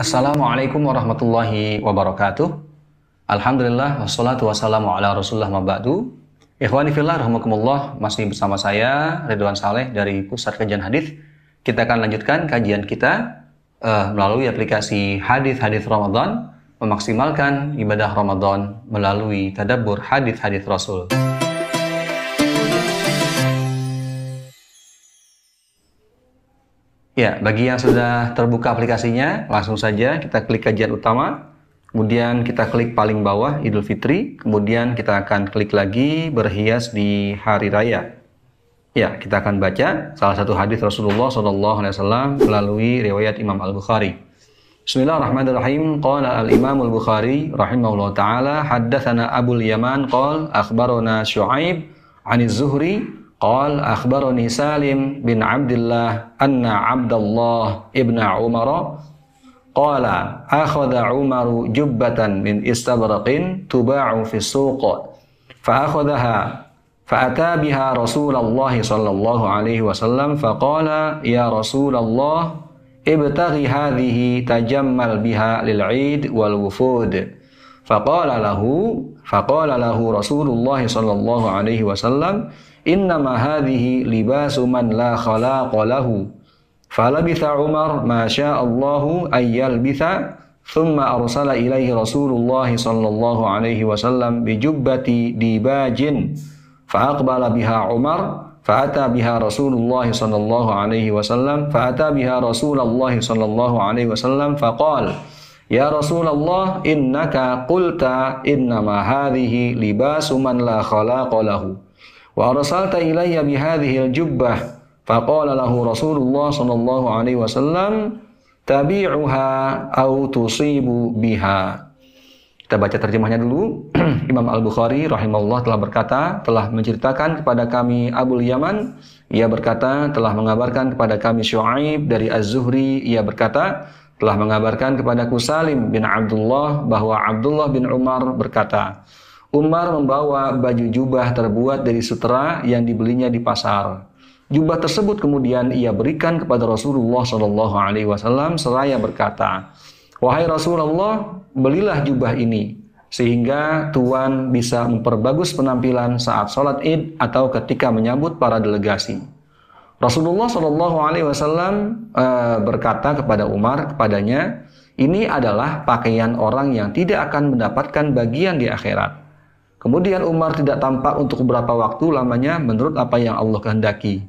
Assalamualaikum warahmatullahi wabarakatuh. Alhamdulillah wassalatu wassalamu ala Rasulullah ma ba'du. Ikhwani fillah rahimakumullah, masih bersama saya Ridwan Saleh dari Pusat Kajian Hadis. Kita akan lanjutkan kajian kita melalui aplikasi Hadis-Hadis Ramadan, memaksimalkan ibadah Ramadan melalui tadabbur hadis-hadis Rasul. Ya, bagi yang sudah terbuka aplikasinya, langsung saja kita klik kajian utama, kemudian kita klik paling bawah Idul Fitri, kemudian kita akan klik lagi berhias di hari raya. Ya, kita akan baca salah satu hadis Rasulullah SAW melalui riwayat Imam Al-Bukhari. Bismillahirrahmanirrahim. Qala al-Imam Al-Bukhari rahimahullah ta'ala, haddatsana Abul Yaman qala akhbarana Syu'aib 'ani Az-Zuhri قال أخبرني سالم بن عبد الله أن عبد الله ابن عمر قال أخذ عمر جبة من استبرق تباع في السوق فأخذها فأتى بها رسول الله صلى الله عليه وسلم فقال يا رسول الله ابتغي هذه تجمل بها للعيد والوفود فقال له رسول الله صلى الله عليه وسلم إنما هذه لباس من لا خلاق له فلبث عمر ما شاء الله أن يلبث ثم أرسل إليه رسول الله صلى الله عليه وسلم بجبة ديباج فأقبل بها عمر فأتى بها رسول الله صلى الله عليه وسلم فقال يا رسول الله إنك قلت إنما هذه لباس من لا خلاق له وأرسلت إلي بهذه الجبة فقال له رسول الله صلى الله عليه وسلم تبيعها أو تصيب بها. Kita baca terjemahnya dulu. Imam Al-Bukhari rahimahullah telah menceritakan kepada kami Abul Yaman, ia berkata telah mengabarkan kepada kami Syu'aib dari Az-Zuhri, ia berkata telah mengabarkan kepadaku Salim bin Abdullah bahwa Abdullah bin Umar berkata, Umar membawa baju jubah terbuat dari sutera yang dibelinya di pasar. Jubah tersebut kemudian ia berikan kepada Rasulullah SAW seraya berkata, wahai Rasulullah, belilah jubah ini sehingga tuan bisa memperbagus penampilan saat sholat Id atau ketika menyambut para delegasi. Rasulullah SAW berkata kepada Umar, kepadanya, ini adalah pakaian orang yang tidak akan mendapatkan bagian di akhirat. Kemudian Umar tidak tampak untuk beberapa waktu lamanya menurut apa yang Allah kehendaki.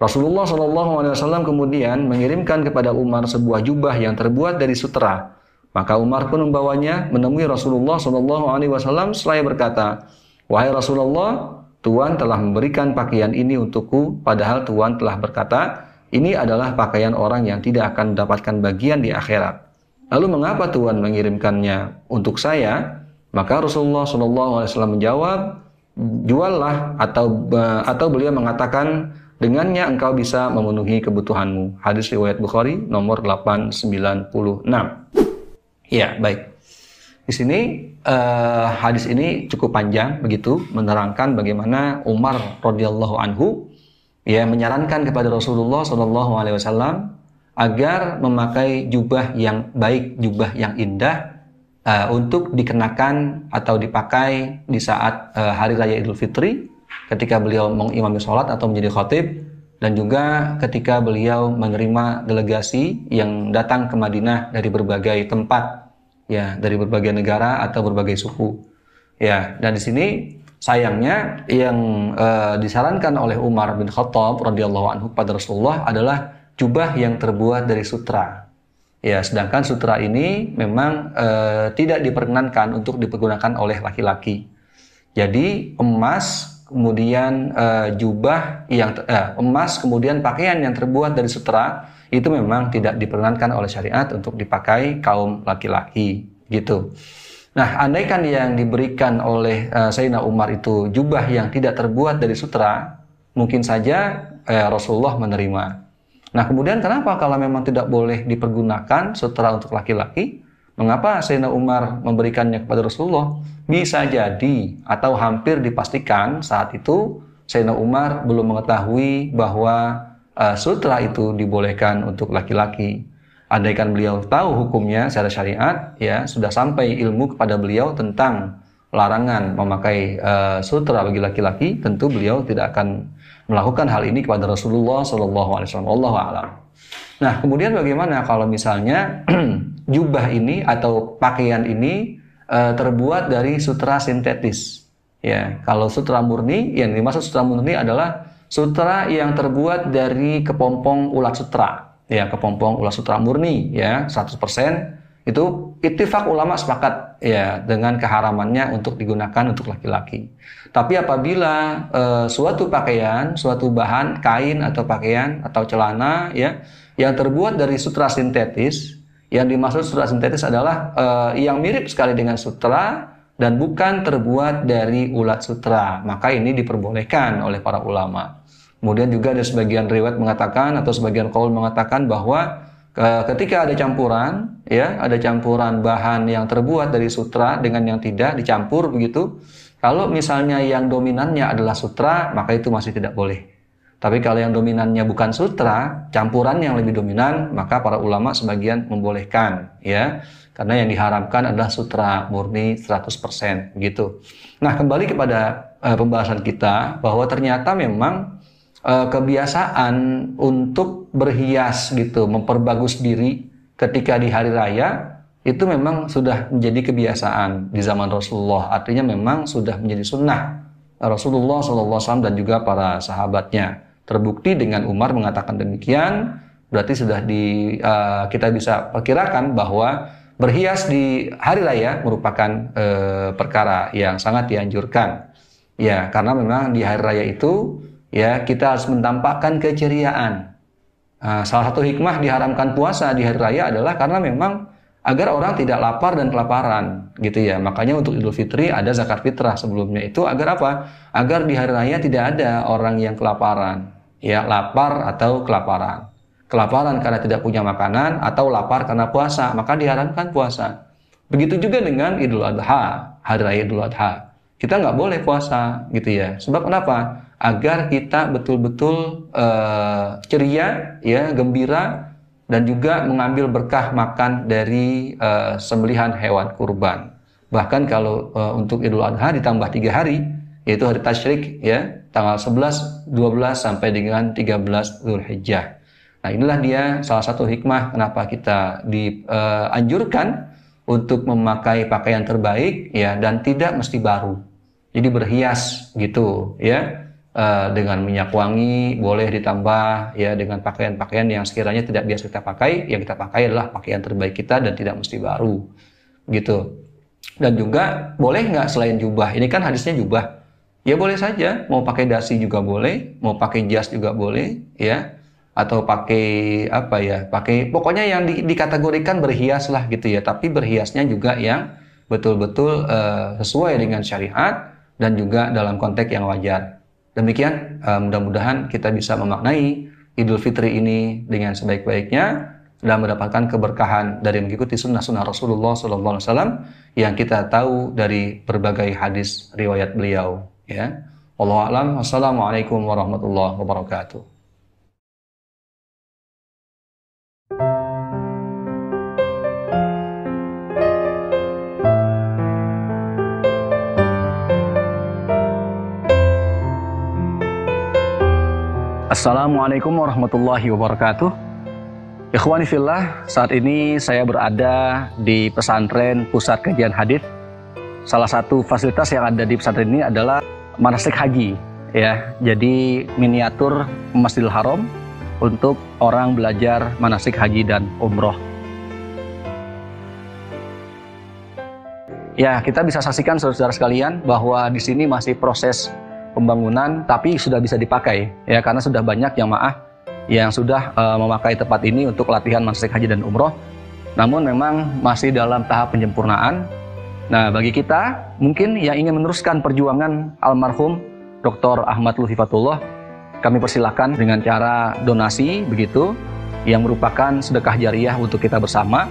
Rasulullah SAW kemudian mengirimkan kepada Umar sebuah jubah yang terbuat dari sutera. Maka Umar pun membawanya menemui Rasulullah SAW seraya berkata, wahai Rasulullah, Tuan telah memberikan pakaian ini untukku, padahal Tuan telah berkata, ini adalah pakaian orang yang tidak akan mendapatkan bagian di akhirat. Lalu mengapa Tuan mengirimkannya untuk saya? Maka Rasulullah SAW menjawab, juallah atau beliau mengatakan, dengannya engkau bisa memenuhi kebutuhanmu. Hadis riwayat Bukhari nomor 896. Ya, baik. Di sini hadis ini cukup panjang begitu, menerangkan bagaimana Umar radhiyallahu anhu ya menyarankan kepada Rasulullah SAW agar memakai jubah yang baik, jubah yang indah untuk dikenakan atau dipakai di saat hari raya Idul Fitri ketika beliau mengimami sholat atau menjadi khatib, dan juga ketika beliau menerima delegasi yang datang ke Madinah dari berbagai tempat, ya, dari berbagai negara atau berbagai suku. Ya, dan di sini sayangnya yang disarankan oleh Umar bin Khattab radhiyallahu anhu pada Rasulullah adalah jubah yang terbuat dari sutera. Ya, sedangkan sutera ini memang tidak diperkenankan untuk dipergunakan oleh laki-laki. Jadi emas, kemudian emas, kemudian pakaian yang terbuat dari sutera itu memang tidak diperkenankan oleh syariat untuk dipakai kaum laki-laki, gitu. Nah, andaikan yang diberikan oleh Sayyidina Umar itu jubah yang tidak terbuat dari sutera, mungkin saja Rasulullah menerima. Nah, kemudian kenapa kalau memang tidak boleh dipergunakan sutera untuk laki-laki, mengapa Sayyidina Umar memberikannya kepada Rasulullah? Bisa jadi atau hampir dipastikan saat itu Sayyidina Umar belum mengetahui bahwa sutera itu dibolehkan untuk laki-laki. andaikan beliau tahu hukumnya secara syariat, ya sudah sampai ilmu kepada beliau tentang larangan memakai sutra bagi laki-laki, tentu beliau tidak akan melakukan hal ini kepada Rasulullah SAW. Wallahu a'lam. Nah, kemudian bagaimana kalau misalnya jubah ini atau pakaian ini terbuat dari sutra sintetis? Ya, kalau sutra murni, yang dimaksud sutra murni adalah sutra yang terbuat dari kepompong ulat sutra. Ya, kepompong ulat sutra murni, ya 100%. Itu ittifaq ulama sepakat ya dengan keharamannya untuk digunakan untuk laki-laki. Tapi apabila suatu pakaian, suatu bahan kain atau pakaian atau celana ya yang terbuat dari sutra sintetis, yang dimaksud sutra sintetis adalah yang mirip sekali dengan sutra dan bukan terbuat dari ulat sutra, maka ini diperbolehkan oleh para ulama. Kemudian juga ada sebagian riwayat mengatakan atau sebagian qaul mengatakan bahwa ketika ada campuran, ya, ada campuran bahan yang terbuat dari sutra dengan yang tidak dicampur begitu. Kalau misalnya yang dominannya adalah sutra, maka itu masih tidak boleh. Tapi kalau yang dominannya bukan sutra, campuran yang lebih dominan, maka para ulama sebagian membolehkan, ya. Karena yang diharamkan adalah sutra murni 100%, gitu. Nah, kembali kepada pembahasan kita bahwa ternyata memang kebiasaan untuk berhias gitu, memperbagus diri ketika di hari raya itu memang sudah menjadi kebiasaan di zaman Rasulullah. Artinya memang sudah menjadi sunnah Rasulullah SAW dan juga para sahabatnya. Terbukti dengan Umar mengatakan demikian, berarti sudah kita bisa perkirakan bahwa berhias di hari raya merupakan perkara yang sangat dianjurkan. Ya, karena memang di hari raya itu ya kita harus menampakkan keceriaan. Salah satu hikmah diharamkan puasa di hari raya adalah karena memang agar orang tidak lapar dan kelaparan, gitu ya. Makanya untuk Idul Fitri ada zakat fitrah sebelumnya itu agar apa? Agar di hari raya tidak ada orang yang kelaparan, ya, lapar atau kelaparan. Kelaparan karena tidak punya makanan atau lapar karena puasa, maka diharamkan puasa. Begitu juga dengan Idul Adha, hari raya Idul Adha. Kita nggak boleh puasa, gitu ya. Sebab kenapa? Agar kita betul-betul ceria, ya, gembira, dan juga mengambil berkah makan dari sembelihan hewan kurban. Bahkan kalau untuk Idul Adha ditambah 3 hari, yaitu hari Tasyrik, ya, tanggal 11, 12 sampai dengan 13 Dzulhijjah. Nah, inilah dia salah satu hikmah kenapa kita dianjurkan untuk memakai pakaian terbaik, ya, dan tidak mesti baru. Jadi berhias gitu, ya. Dengan minyak wangi boleh ditambah, ya, dengan pakaian-pakaian yang sekiranya tidak biasa kita pakai. Yang kita pakai adalah pakaian terbaik kita dan tidak mesti baru, gitu. Dan juga boleh nggak selain jubah? Ini kan hadisnya jubah. Ya boleh saja, mau pakai dasi juga boleh, mau pakai jas juga boleh, ya, atau pakai apa ya? Pakai pokoknya yang dikategorikan berhias lah, gitu ya. Tapi berhiasnya juga yang betul-betul sesuai dengan syariat dan juga dalam konteks yang wajar. Demikian, mudah-mudahan kita bisa memaknai Idul Fitri ini dengan sebaik-baiknya dan mendapatkan keberkahan dari mengikuti sunnah-sunnah Rasulullah SAW yang kita tahu dari berbagai hadis riwayat beliau. Ya, Wallahu a'lam. Wassalamualaikum warahmatullahi wabarakatuh. Assalamualaikum warahmatullahi wabarakatuh. Ikhwani fillah, saat ini saya berada di pesantren Pusat Kajian Hadis. Salah satu fasilitas yang ada di pesantren ini adalah manasik haji, ya. Jadi miniatur Masjidil Haram untuk orang belajar manasik haji dan umroh. Ya, kita bisa saksikan saudara-saudara sekalian bahwa di sini masih proses pembangunan, tapi sudah bisa dipakai, ya, karena sudah banyak jamaah yang sudah memakai tempat ini untuk latihan manasik haji dan umroh. Namun memang masih dalam tahap penyempurnaan. Nah, bagi kita mungkin yang ingin meneruskan perjuangan almarhum Dr. Ahmad Lutfi Fatullah, kami persilahkan dengan cara donasi begitu, yang merupakan sedekah jariah untuk kita bersama.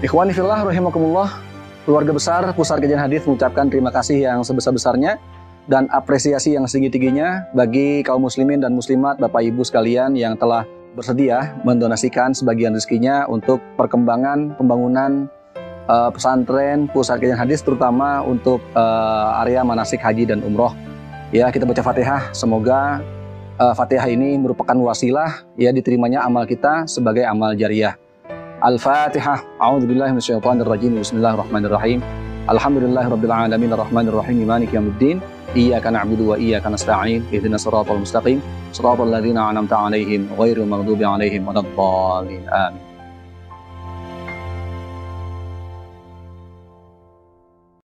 Ikhwani fillah rahimakumullah, keluarga besar Pusat Kajian Hadis mengucapkan terima kasih yang sebesar-besarnya dan apresiasi yang setinggi-tingginya bagi kaum muslimin dan muslimat, Bapak Ibu sekalian yang telah bersedia mendonasikan sebagian rezekinya untuk perkembangan pembangunan pesantren pusat kajian hadis, terutama untuk area manasik haji dan umroh. Ya, kita baca Fatihah, semoga Fatihah ini merupakan wasilah ya diterimanya amal kita sebagai amal jariyah. Al-Fatihah. A'udzubillahi minasyaitonirrajim. Bismillahirrahmanirrahim. Alhamdulillahirabbil alamin arrahmanir rahim maliki yaumiddin. Iyyaka na'budu wa iyyaka nasta'in. Ihdinas siratal mustaqim. Shiratal ladzina an'amta 'alaihim ghairil maghdubi 'alaihim waladdallin. Amin.